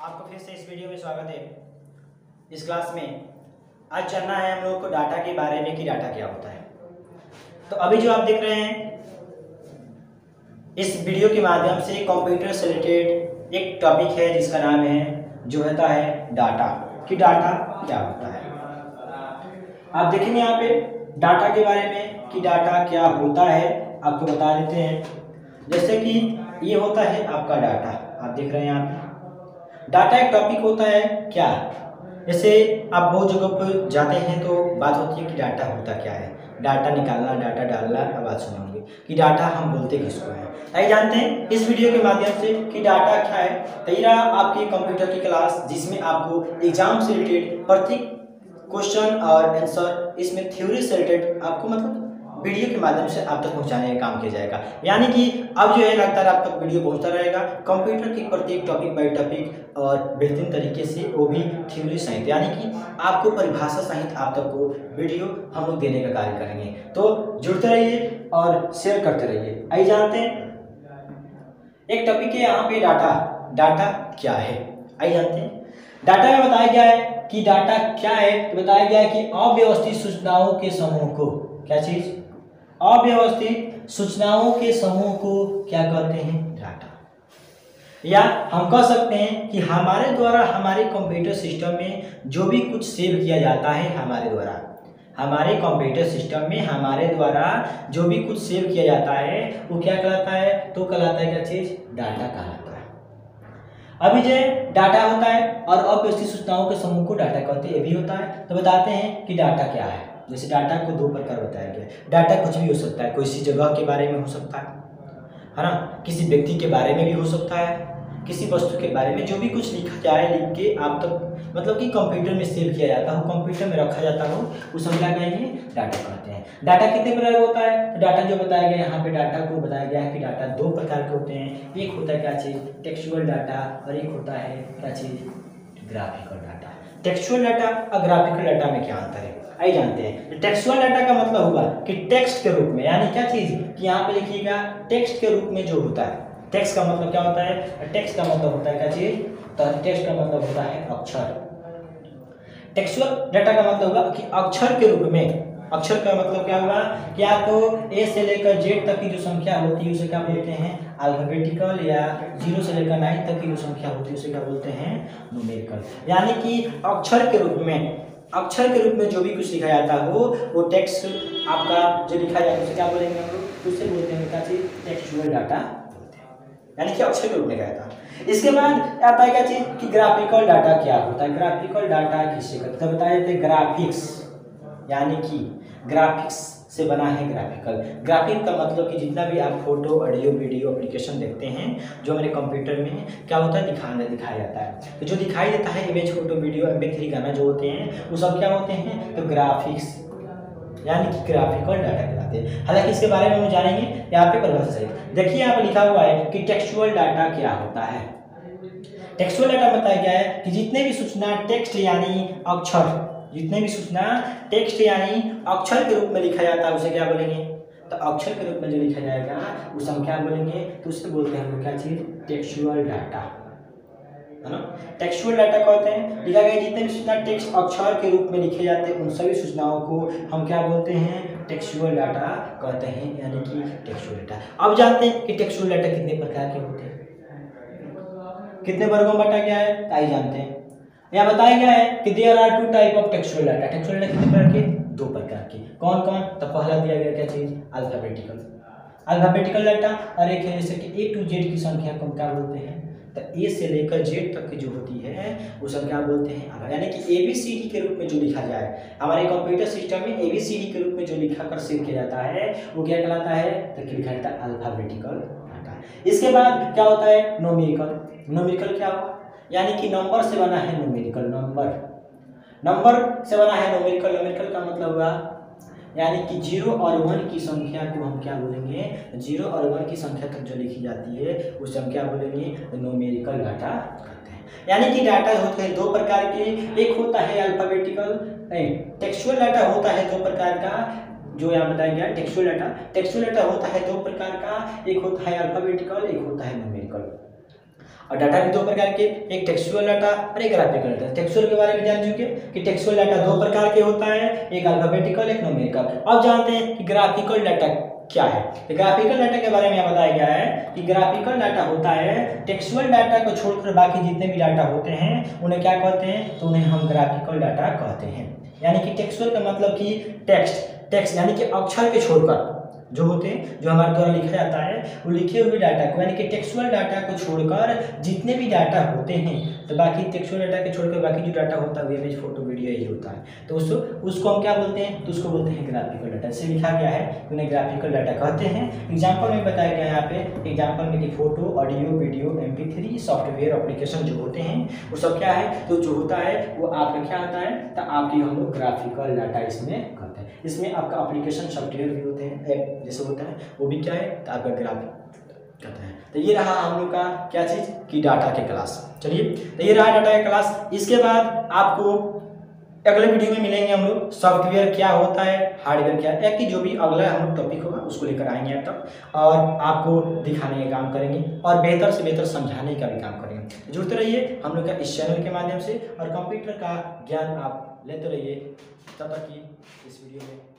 आपको फिर से इस वीडियो में स्वागत है। इस क्लास में आज जानना है हम लोग को डाटा के बारे में कि डाटा क्या होता है। तो अभी जो आप देख रहे हैं इस वीडियो के माध्यम से कंप्यूटर से रिलेटेड एक टॉपिक है जिसका नाम है जो होता है डाटा, कि डाटा क्या होता है। आप देखेंगे यहाँ पे डाटा के बारे में कि डाटा क्या होता है आपको बता देते हैं। जैसे कि ये होता है आपका डाटा, आप देख रहे हैं यहाँ पे डाटा एक टॉपिक होता है क्या। जैसे आप बहुत जगह पर जाते हैं तो बात होती है कि डाटा होता क्या है, डाटा निकालना, डाटा डालना। अब बात सुनेंगे कि डाटा हम बोलते किसको हैं। आइए जानते हैं इस वीडियो के माध्यम से कि डाटा क्या है। तो ये आपकी कंप्यूटर की क्लास जिसमें आपको एग्जाम से रिलेटेड प्रत्येक क्वेश्चन और आंसर इसमें थ्योरी से रिलेटेड आपको मतलब वीडियो के माध्यम से आप तक पहुंचाने का काम किया जाएगा। यानी कि अब जो है लगातार आप तक वीडियो पहुंचता रहेगा कंप्यूटर की प्रत्येक टॉपिक बाय टॉपिक और बेहतरीन तरीके से, वो भी थ्योरी सहित, यानी कि आपको परिभाषा सहित आप तक को वीडियो हम लोग देने का कार्य करेंगे। तो जुड़ते रहिए और शेयर करते रहिए। आइए जानते हैं एक टॉपिक है यहाँ पे डाटा। डाटा क्या है आइए जानते हैं। डाटा में बताया गया है कि डाटा क्या है। तो बताया गया है कि अव्यवस्थित सूचनाओं के समूह को, क्या चीज, अव्यवस्थित सूचनाओं के समूह को क्या कहते हैं, डाटा। या हम कह सकते हैं कि हमारे द्वारा हमारे कंप्यूटर सिस्टम में जो भी कुछ सेव किया जाता है हमारे द्वारा, हमारे कंप्यूटर सिस्टम में हमारे द्वारा जो भी कुछ सेव किया जाता है वो क्या कहलाता है, तो कहलाता है क्या चीज, डाटा कहलाता है। अभी जो डाटा होता है और अव्यवस्थित सूचनाओं के समूह को डाटा कहते हैं, ये भी होता है। तो बताते हैं कि डाटा क्या है। जैसे डाटा को दो प्रकार बताया गया है। डाटा कुछ भी हो सकता है, किसी जगह के बारे में हो सकता है ना, किसी व्यक्ति के बारे में भी हो सकता है, किसी वस्तु के बारे में जो भी कुछ लिखा जाए, लिख के आप तक मतलब कि कंप्यूटर में सेव किया जाता हो, कंप्यूटर में रखा जाता हो, उस हम क्या कहेंगे, डाटा कहते हैं। डाटा कितने प्रकार का होता है। तो डाटा जो बताया गया यहाँ पे, डाटा को बताया गया है कि डाटा दो प्रकार के होते हैं। एक होता है क्या चीज, टेक्सचुअल डाटा, और एक होता है क्या चीज, ग्राफिकल डाटा। टेक्सचुअल डाटा और ग्राफिकल डाटा में क्या अंतर है आइए जानते हैं। टेक्सचुअल डाटा का मतलब होगा कि टेक्स्ट के रूप में, यानी क्या चीज कि यहाँ पे लिखिएगा टेक्स्ट के रूप में जो होता है। टेक्स्ट का मतलब क्या होता है, टेक्स्ट का मतलब होता है क्या चीज, तो टेक्स्ट का मतलब होता है अक्षर। टेक्सचुअल डाटा का मतलब होगा कि अक्षर के रूप में। अक्षर का मतलब क्या होगा कि आपको ए से लेकर जेड तक की जो संख्या होती है उसे क्या बोलते हैं, अल्फाबेटिकल, या 0 से लेकर 9 तक की जो संख्या होती है उसे क्या बोलते हैं, न्यूमेरिकल। यानी कि अक्षर के रूप में, अक्षर के रूप में जो भी कुछ लिखा जाता हो वो टेक्स्ट आपका जो लिखा जाता है उसे क्या बोलेंगे हम लोग, उससे बोलते हैं क्या चीज, टेक्सचुअल डाटा बोलते हैं, यानी कि अक्षर के रूप में कहता है। इसके बाद आता है क्या चीज कि ग्राफिकल डाटा क्या होता है। ग्राफिकल डाटा किससे कहते हैं, बताया जाता है ग्राफिक्स, यानी कि ग्राफिक्स से बना है ग्राफिकल। ग्राफिक का मतलब कि जितना भी आप फोटो, ऑडियो, वीडियो एप्लीकेशन देखते हैं जो हमारे कंप्यूटर में क्या होता है, दिखाया जाता है। तो जो दिखाई देता है इमेज, फोटो, वीडियो, MP3 गाना जो होते हैं वो सब क्या होते हैं, तो ग्राफिक्स, यानी कि ग्राफिकल डाटा कहलाते हैं। हालांकि इसके बारे में हम जानेंगे यहाँ पे परिभाषा सहित। देखिए यहाँ पे लिखा हुआ है कि टेक्सचुअल डाटा क्या होता है। टेक्सचुअल डाटा बताया गया है कि जितने भी सूचना टेक्स्ट यानी अक्षर, जितने भी सूचना टेक्स्ट यानी अक्षर के रूप में लिखा जाता है उसे क्या बोलेंगे, तो अक्षर के रूप में जो लिखा जाएगा उसे हम क्या बोलेंगे, तो उससे बोलते हैं हम लोग क्या चीज, टेक्सचुअल डाटा, है ना। टेक्सचुअल डाटा कहते हैं लिखा गया जितने भी सूचना टेक्स्ट अक्षर के रूप में लिखे जाते हैं उन सभी सूचनाओं को हम क्या बोलते हैं, टेक्सचुअल डाटा कहते हैं, यानी कि टेक्सचुअल डाटा। अब जानते हैं कि टेक्सचुअल डाटा कितने प्रकार के होते हैं, कितने वर्गों में बांटा गया है, ताई जानते हैं। यहाँ बताया गया है कि there are 2 type of textual data. Textual data कितने प्रकार के, 2 प्रकार के। कौन कौन, तो पहला दिया गया क्या चीज, अल्फाबेटिकल, अल्फाबेटिकल डाटा, और एक है जैसे कि A to Z की संख्या को क्या बोलते हैं, तो A से लेकर Z तक की जो होती है उसे क्या बोलते हैं, यानी कि ABCD के रूप में जो लिखा जाए हमारे कंप्यूटर सिस्टम में, ABCD के रूप में जो लिखा कर सेव किया जाता है वो क्या कहलाता है, तो लिखा जाता है अल्फाबेटिकल डाटा। इसके बाद क्या होता है, न्यूमेरिकल। न्यूमेरिकल क्या हुआ, यानी कि नंबर से बना है न्यूमेरिकल, नंबर से बना है न्यूमेरिकल। न्यूमेरिकल का मतलब हुआ यानी कि 0 और 1 की संख्या को हम क्या बोलेंगे, 0 और 1 की संख्या तक जो लिखी जाती है उसे हम क्या बोलेंगे, न्यूमेरिकल डाटा कहते हैं। यानी कि डाटा होते हैं 2 प्रकार के, एक होता है अल्फाबेटिकल, टेक्सचुअल डाटा होता है 2 प्रकार का, जो यहाँ बताया गया टेक्सचुअल डाटा। टेक्सचुअल डाटा होता है 2 प्रकार का, एक होता है अल्फाबेटिकल, एक होता है न्यूमेरिकल। और डाटा भी दो प्रकार के, एक टेक्सचुअल डाटा और एक ग्राफिकल डाटा। टेक्सचुअल के बारे में जान चुके कि टेक्सचुअल डाटा दो प्रकार के होता है, एक अल्फाबेटिकल एक न्यूमेरिकल। अब जानते हैं कि ग्राफिकल डाटा क्या है। तो ग्राफिकल डाटा के बारे में यहाँ बताया गया है कि ग्राफिकल डाटा होता है टेक्सचुअल डाटा को छोड़कर बाकी जितने भी डाटा होते हैं उन्हें क्या कहते हैं, तो उन्हें हम ग्राफिकल डाटा कहते हैं। यानी कि टेक्सचुअल का मतलब कि टेक्स्ट यानी कि अक्षर के छोड़कर जो होते हैं, जो हमारे द्वारा लिखा जाता है, वो लिखे हुए डाटा को यानी कि टेक्सचुअल डाटा को छोड़कर जितने भी डाटा होते हैं, तो बाकी टेक्सचुअल डाटा के छोड़कर बाकी जो डाटा होता है इमेज फोटो वीडियो यही होता है, तो उसको हम क्या बोलते हैं, तो उसको बोलते हैं ग्राफिकल डाटा। इससे लिखा गया है उन्हें ग्राफिकल डाटा कहते हैं। एग्जाम्पल में बताया गया है यहाँ पे, एग्जाम्पल में कि photo, audio, video, MP3 software application जो होते हैं वो सब क्या है, तो जो होता है वो आपका क्या आता है, तो आपकी हम लोग ग्राफिकल डाटा इसमें कहते हैं। इसमें आपका एप्लीकेशन सॉफ्टवेयर भी होते हैं, ऐप जैसे होता है, वो भी क्या है, तो आपका ग्राफिक कहते हैं। तो ये रहा हम लोग का क्या चीज़ कि डाटा के क्लास। चलिए, तो ये रहा डाटा का क्लास। इसके बाद आपको अगले वीडियो में मिलेंगे हम लोग सॉफ्टवेयर क्या होता है, हार्डवेयर क्या है, कि जो भी अगला हम लोग टॉपिक होगा उसको लेकर आएंगे आप तक, और आपको दिखाने का काम करेंगे और बेहतर से बेहतर समझाने का भी काम करेंगे। जुड़ते रहिए हम लोग का इस चैनल के माध्यम से और कंप्यूटर का ज्ञान आप लेते रहिए। तब तक की इस वीडियो में